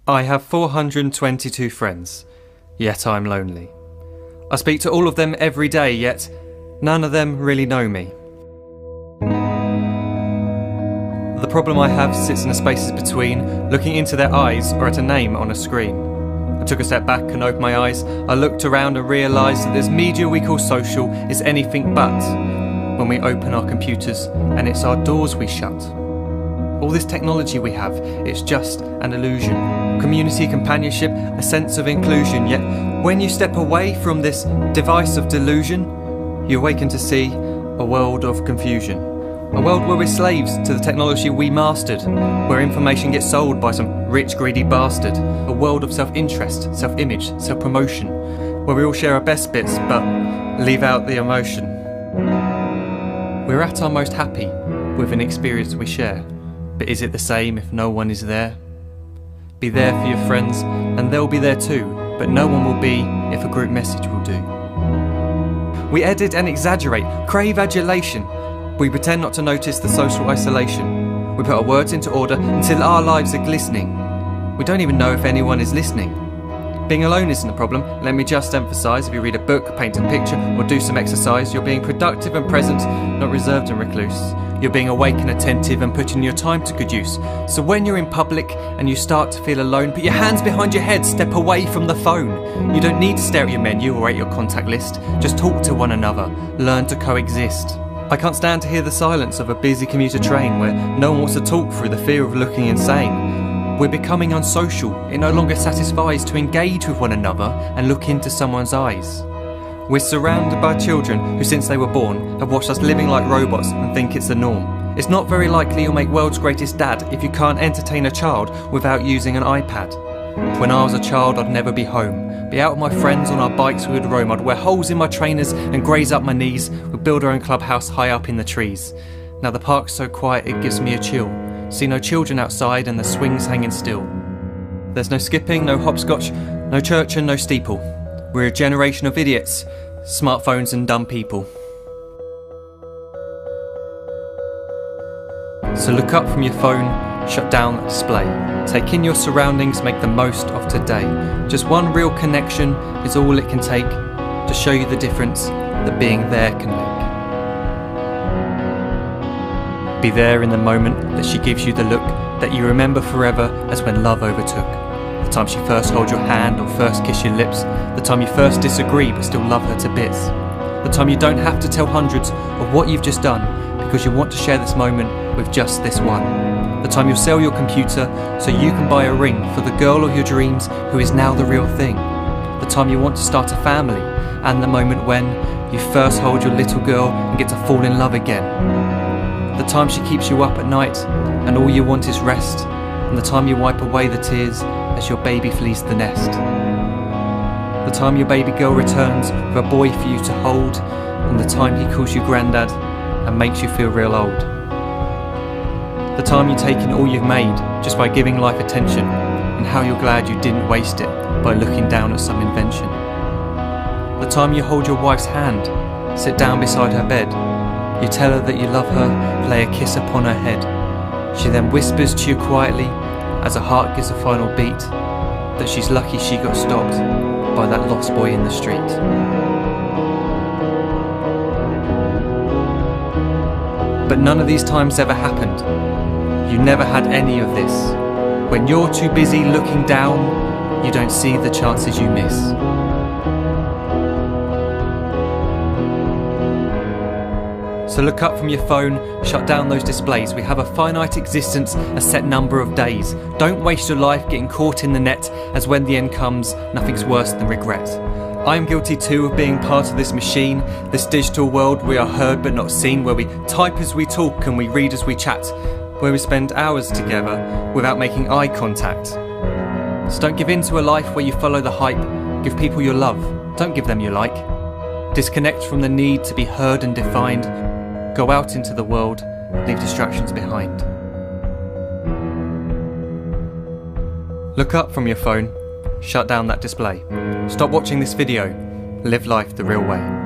I have 422 friends, yet I'm lonely. I speak to all of them every day, yet none of them really know me. The problem I have sits in the spaces between looking into their eyes or at a name on a screen. I took a step back and opened my eyes. I looked around and realised that this media we call social is anything but when we open our computers and it's our doors we shut. All this technology we have, it's just an illusion. Community, companionship, a sense of inclusion. Yet when you step away from this device of delusion, you awaken to see a world of confusion. A world where we're slaves to the technology we mastered, where information gets sold by some rich, greedy bastard. A world of self-interest, self-image, self-promotion, where we all share our best bits but leave out the emotion. We're at our most happy with an experience we share. But is it the same if no one is there? Be there for your friends and they'll be there too, but no one will be if a group message will do. We edit and exaggerate, crave adulation. We pretend not to notice the social isolation. We put our words into order until our lives are glistening. We don't even know if anyone is listening. Being alone isn't a problem, let me just emphasise. If you read a book, paint a picture or do some exercise, you're being productive and present, not reserved and recluse. You're being awake and attentive and putting your time to good use. So when you're in public and you start to feel alone, put your hands behind your head, step away from the phone. You don't need to stare at your menu or at your contact list. Just talk to one another, learn to coexist. I can't stand to hear the silence of a busy commuter train where no one wants to talk through the fear of looking insane. We're becoming unsocial. It no longer satisfies to engage with one another and look into someone's eyes. We're surrounded by children who since they were born have watched us living like robots and think it's the norm. It's not very likely you'll make world's greatest dad if you can't entertain a child without using an iPad. When I was a child I'd never be home. Be out with my friends on our bikes we would roam. I'd wear holes in my trainers and graze up my knees. We'd build our own clubhouse high up in the trees. Now the park's so quiet it gives me a chill. See no children outside and the swings hanging still. There's no skipping, no hopscotch, no church and no steeple. We're a generation of idiots, smartphones and dumb people. So look up from your phone, shut down the display. Take in your surroundings, make the most of today. Just one real connection is all it can take to show you the difference that being there can make. Be there in the moment that she gives you the look that you remember forever as when love overtook. The time she first holds your hand or first kiss your lips. The time you first disagree but still love her to bits. The time you don't have to tell hundreds of what you've just done because you want to share this moment with just this one. The time you'll sell your computer so you can buy a ring for the girl of your dreams who is now the real thing. The time you want to start a family and the moment when you first hold your little girl and get to fall in love again. The time she keeps you up at night and all you want is rest, and the time you wipe away the tears as your baby flees the nest. The time your baby girl returns with a boy for you to hold, and the time he calls you granddad and makes you feel real old. The time you take in all you've made just by giving life attention, and how you're glad you didn't waste it by looking down at some invention. The time you hold your wife's hand, sit down beside her bed, you tell her that you love her, lay a kiss upon her head. She then whispers to you quietly, as her heart gives a final beat, that she's lucky she got stopped by that lost boy in the street. But none of these times ever happened. You never had any of this. When you're too busy looking down, you don't see the chances you miss. So look up from your phone, shut down those displays. We have a finite existence, a set number of days. Don't waste your life getting caught in the net, as when the end comes, nothing's worse than regret. I am guilty too of being part of this machine, this digital world we are heard but not seen, where we type as we talk and we read as we chat, where we spend hours together without making eye contact. So don't give in to a life where you follow the hype. Give people your love, don't give them your like. Disconnect from the need to be heard and defined. Go out into the world, leave distractions behind. Look up from your phone, shut down that display. Stop watching this video, live life the real way.